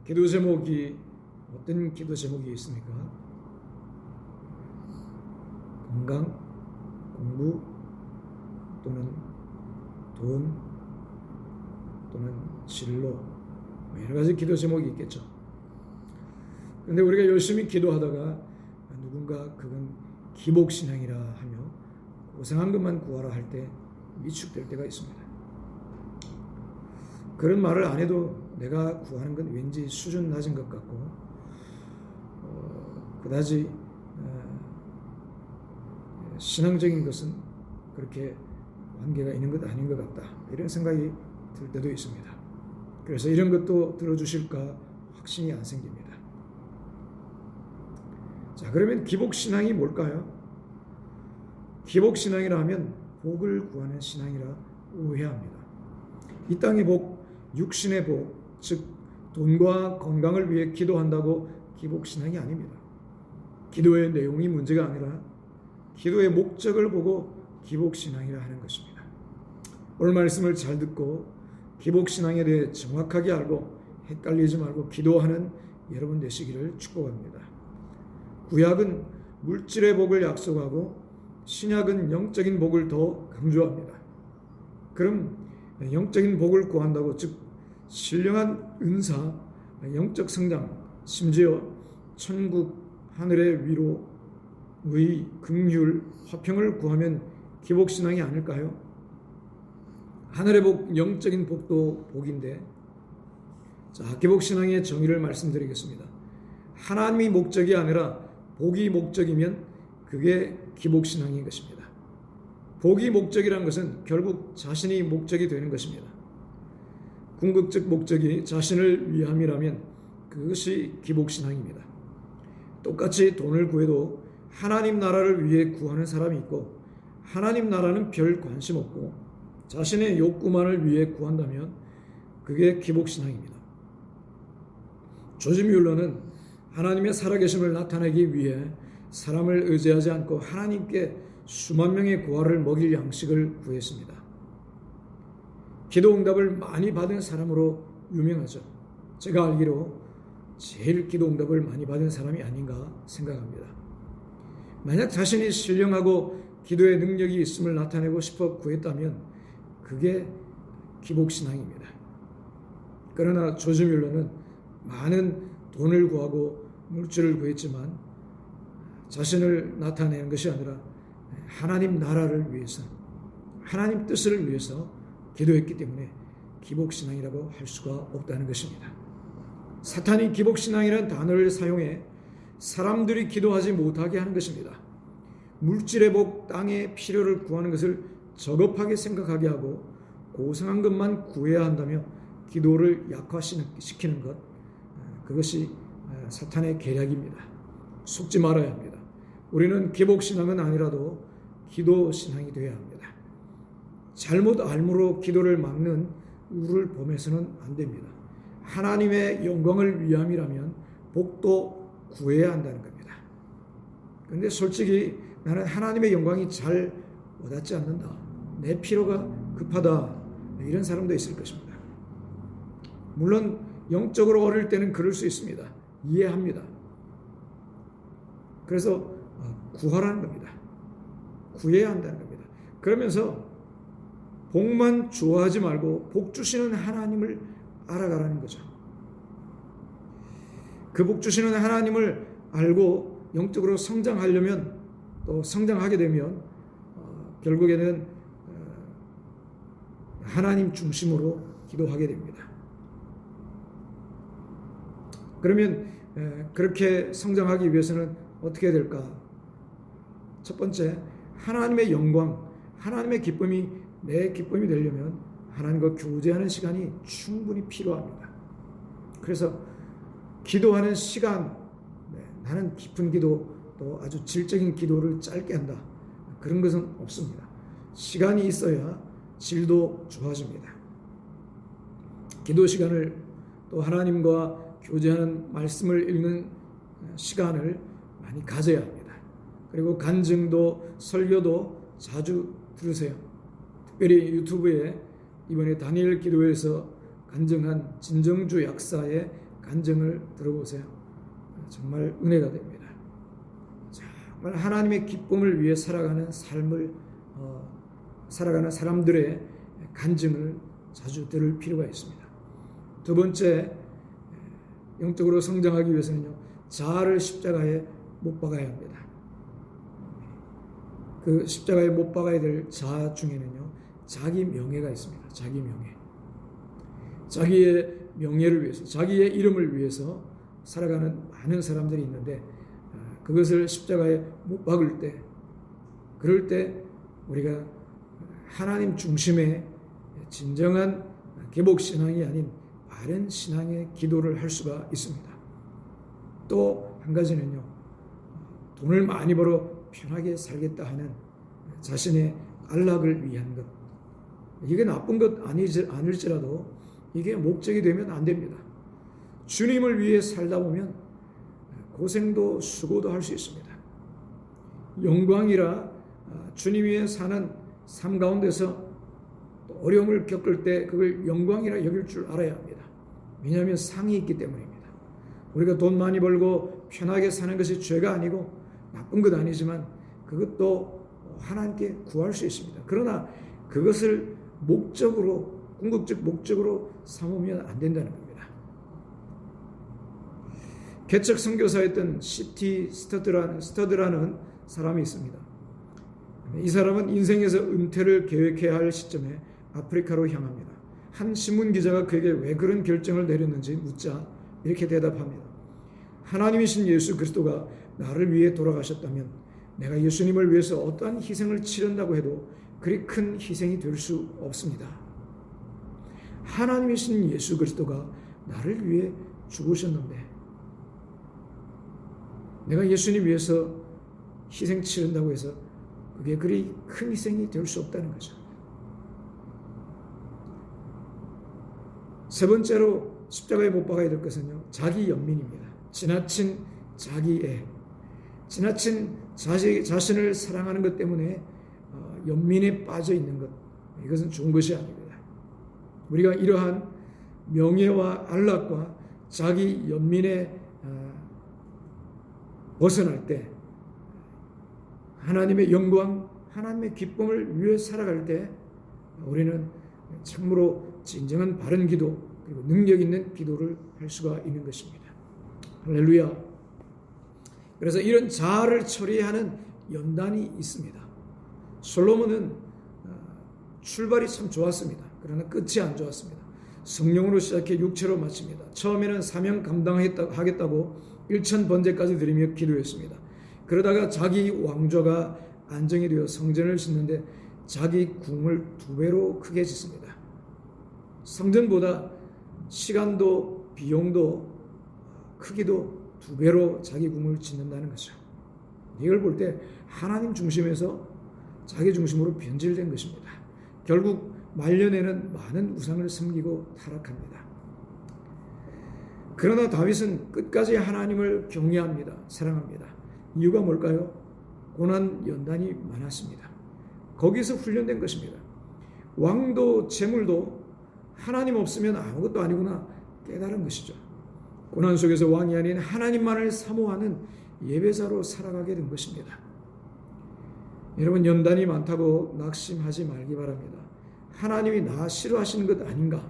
기도 제목이 어떤 기도 제목이 있습니까? 건강, 공부, 또는 돈, 또는 진로, 여러 가지 기도 제목이 있겠죠. 그런데 우리가 열심히 기도하다가 누군가 그건 기복신앙이라 하며 고상한 것만 구하라 할 때 위축될 때가 있습니다. 그런 말을 안 해도 내가 구하는 건 왠지 수준 낮은 것 같고 그다지 신앙적인 것은 그렇게 관계가 있는 것 아닌 것 같다, 이런 생각이 들 때도 있습니다. 그래서 이런 것도 들어주실까 확신이 안 생깁니다. 자, 그러면 기복신앙이 뭘까요? 기복신앙이라 하면 복을 구하는 신앙이라 오해합니다. 이 땅의 복, 육신의 복, 즉 돈과 건강을 위해 기도한다고 기복신앙이 아닙니다. 기도의 내용이 문제가 아니라 기도의 목적을 보고 기복신앙이라 하는 것입니다. 오늘 말씀을 잘 듣고 기복신앙에 대해 정확하게 알고 헷갈리지 말고 기도하는 여러분 되시기를 축복합니다. 구약은 물질의 복을 약속하고 신약은 영적인 복을 더 강조합니다. 그럼 영적인 복을 구한다고, 즉 신령한 은사, 영적 성장, 심지어 천국, 하늘의 위로, 의, 긍휼, 화평을 구하면 기복신앙이 아닐까요? 하늘의 복, 영적인 복도 복인데, 자, 기복신앙의 정의를 말씀드리겠습니다. 하나님이 목적이 아니라 복이 목적이면 그게 기복신앙인 것입니다. 복이 목적이라는 것은 결국 자신이 목적이 되는 것입니다. 궁극적 목적이 자신을 위함이라면 그것이 기복신앙입니다. 똑같이 돈을 구해도 하나님 나라를 위해 구하는 사람이 있고, 하나님 나라는 별 관심 없고 자신의 욕구만을 위해 구한다면 그게 기복신앙입니다. 조지 뮬러는 하나님의 살아계심을 나타내기 위해 사람을 의지하지 않고 하나님께 수만 명의 고아를 먹일 양식을 구했습니다. 기도 응답을 많이 받은 사람으로 유명하죠. 제가 알기로 제일 기도 응답을 많이 받은 사람이 아닌가 생각합니다. 만약 자신이 신령하고 기도의 능력이 있음을 나타내고 싶어 구했다면 그게 기복신앙입니다. 그러나 조지 뮬러는 많은 돈을 구하고 물질을 구했지만 자신을 나타내는 것이 아니라 하나님 나라를 위해서, 하나님 뜻을 위해서 기도했기 때문에 기복신앙이라고 할 수가 없다는 것입니다. 사탄이 기복신앙이라는 단어를 사용해 사람들이 기도하지 못하게 하는 것입니다. 물질의 복, 땅의 필요를 구하는 것을 저급하게 생각하게 하고 고상한 것만 구해야 한다며 기도를 약화시키는 것, 그것이 사탄의 계략입니다. 속지 말아야 합니다. 우리는 기복신앙은 아니라도 기도신앙이 되어야 합니다. 잘못 알므로 기도를 막는 우를 범해서는 안 됩니다. 하나님의 영광을 위함이라면 복도 구해야 한다는 겁니다. 그런데 솔직히 나는 하나님의 영광이 잘 와닿지 않는다, 내 필요가 급하다, 이런 사람도 있을 것입니다. 물론 영적으로 어릴 때는 그럴 수 있습니다. 이해합니다. 그래서 구하라는 겁니다. 구해야 한다는 겁니다. 그러면서 복만 좋아하지 말고 복 주시는 하나님을 알아가라는 거죠. 그 복 주시는 하나님을 알고 영적으로 성장하려면, 또 성장하게 되면 결국에는 하나님 중심으로 기도하게 됩니다. 그러면 그렇게 성장하기 위해서는 어떻게 해야 될까? 첫 번째, 하나님의 영광, 하나님의 기쁨이 내 기쁨이 되려면 하나님과 교제하는 시간이 충분히 필요합니다. 그래서 기도하는 시간, 나는 깊은 기도, 또 아주 질적인 기도를 짧게 한다, 그런 것은 없습니다. 시간이 있어야 질도 좋아집니다. 기도 시간을, 또 하나님과 교제하는 말씀을 읽는 시간을 많이 가져야 합니다. 그리고 간증도 설교도 자주 들으세요. 특별히 유튜브에 이번에 다니엘 기도회에서 간증한 진정주 약사의 간증을 들어보세요. 정말 은혜가 됩니다. 정말 하나님의 기쁨을 위해 살아가는 삶을 살아가는 사람들의 간증을 자주 들을 필요가 있습니다. 두 번째, 영적으로 성장하기 위해서는요, 자아를 십자가에 못 박아야 합니다. 그 십자가에 못 박아야 될 자아 중에는요, 자기 명예가 있습니다. 자기 명예. 자기의 명예를 위해서, 자기의 이름을 위해서 살아가는 많은 사람들이 있는데, 그것을 십자가에 못 박을 때, 그럴 때 우리가 하나님 중심의 진정한 개복신앙이 아닌 바른 신앙의 기도를 할 수가 있습니다. 또 한 가지는요, 돈을 많이 벌어 편하게 살겠다 하는 자신의 안락을 위한 것. 이게 나쁜 것 아닐지라도 이게 목적이 되면 안 됩니다. 주님을 위해 살다 보면 고생도 수고도 할 수 있습니다. 영광이라 주님 위해 사는 삶 가운데서 어려움을 겪을 때 그걸 영광이라 여길 줄 알아야 합니다. 왜냐하면 상이 있기 때문입니다. 우리가 돈 많이 벌고 편하게 사는 것이 죄가 아니고 나쁜 것 아니지만 그것도 하나님께 구할 수 있습니다. 그러나 그것을 목적으로, 궁극적 목적으로 삼으면 안 된다는 겁니다. 개척 선교사였던 C.T. 스터드라는 사람이 있습니다. 이 사람은 인생에서 은퇴를 계획해야 할 시점에 아프리카로 향합니다. 한 신문 기자가 그에게 왜 그런 결정을 내렸는지 묻자 이렇게 대답합니다. 하나님이신 예수 그리스도가 나를 위해 돌아가셨다면 내가 예수님을 위해서 어떠한 희생을 치른다고 해도 그리 큰 희생이 될 수 없습니다. 하나님이신 예수 그리스도가 나를 위해 죽으셨는데 내가 예수님 위해서 희생 치른다고 해서 그게 그리 큰 희생이 될 수 없다는 거죠. 세 번째로 십자가에 못 박아야 될 것은요, 자기 연민입니다. 지나친 자기애, 지나친 자신을 사랑하는 것 때문에 연민에 빠져 있는 것, 이것은 좋은 것이 아닙니다. 우리가 이러한 명예와 안락과 자기 연민에 벗어날 때 하나님의 영광, 하나님의 기쁨을 위해 살아갈 때 우리는 참으로 진정한 바른 기도 그리고 능력 있는 기도를 할 수가 있는 것입니다. 할렐루야. 그래서 이런 자아를 처리하는 연단이 있습니다. 솔로몬은 출발이 참 좋았습니다. 그러나 끝이 안 좋았습니다. 성령으로 시작해 육체로 마칩니다. 처음에는 사명 감당하겠다고 1000번제까지 드리며 기도했습니다. 그러다가 자기 왕좌가 안정이 되어 성전을 짓는데 자기 궁을 2배로 크게 짓습니다. 성전보다 시간도 비용도 크기도 2배로 자기 궁을 짓는다는 것이죠. 이걸 볼 때 하나님 중심에서 자기 중심으로 변질된 것입니다. 결국 말년에는 많은 우상을 섬기고 타락합니다. 그러나 다윗은 끝까지 하나님을 경외합니다. 사랑합니다. 이유가 뭘까요? 고난 연단이 많았습니다. 거기서 훈련된 것입니다. 왕도 재물도 하나님 없으면 아무것도 아니구나 깨달은 것이죠. 고난 속에서 왕이 아닌 하나님만을 사모하는 예배자로 살아가게 된 것입니다. 여러분, 연단이 많다고 낙심하지 말기 바랍니다. 하나님이 나 싫어하시는 것 아닌가?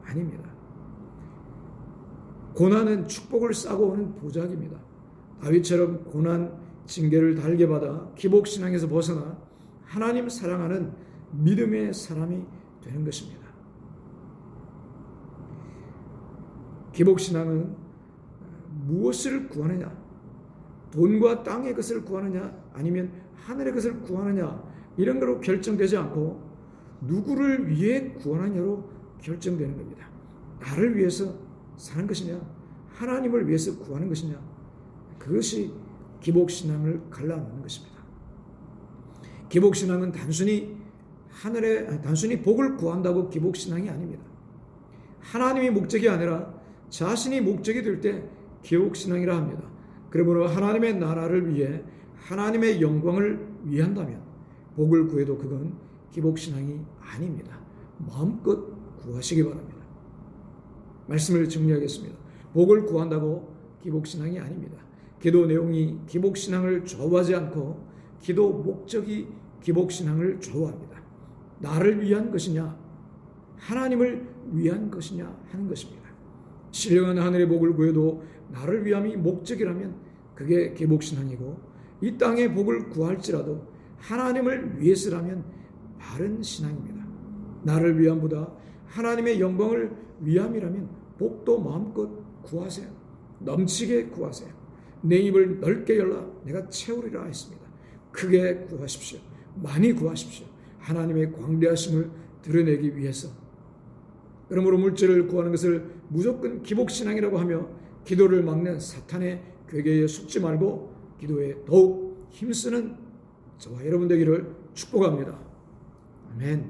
아닙니다. 고난은 축복을 싸고 오는 보작입니다. 다윗처럼 고난, 징계를 달게 받아 기복신앙에서 벗어나 하나님 사랑하는 믿음의 사람이 되는 것입니다. 기복신앙은 무엇을 구하느냐? 돈과 땅의 것을 구하느냐? 아니면 하늘의 것을 구하느냐? 이런 거로 결정되지 않고 누구를 위해 구하느냐로 결정되는 겁니다. 나를 위해서 사는 것이냐? 하나님을 위해서 구하는 것이냐? 그것이 기복신앙을 갈라놓는 것입니다. 기복신앙은 단순히 복을 구한다고 기복신앙이 아닙니다. 하나님이 목적이 아니라 자신이 목적이 될 때 기복신앙이라 합니다. 그러므로 하나님의 나라를 위해 하나님의 영광을 위한다면 복을 구해도 그건 기복신앙이 아닙니다. 마음껏 구하시기 바랍니다. 말씀을 정리하겠습니다. 복을 구한다고 기복신앙이 아닙니다. 기도 내용이 기복신앙을 좌우하지 않고 기도 목적이 기복신앙을 좌우합니다. 나를 위한 것이냐 하나님을 위한 것이냐 하는 것입니다. 신령한 하늘의 복을 구해도 나를 위함이 목적이라면 그게 기복신앙이고, 이 땅의 복을 구할지라도 하나님을 위해서라면 바른 신앙입니다. 나를 위함보다 하나님의 영광을 위함이라면 복도 마음껏 구하세요. 넘치게 구하세요. 내 입을 넓게 열라 내가 채우리라 했습니다. 크게 구하십시오. 많이 구하십시오. 하나님의 광대하심을 드러내기 위해서. 그러므로 물질을 구하는 것을 무조건 기복신앙이라고 하며 기도를 막는 사탄의 괴계에 속지 말고 기도에 더욱 힘쓰는 저와 여러분 되기를 축복합니다. 아멘.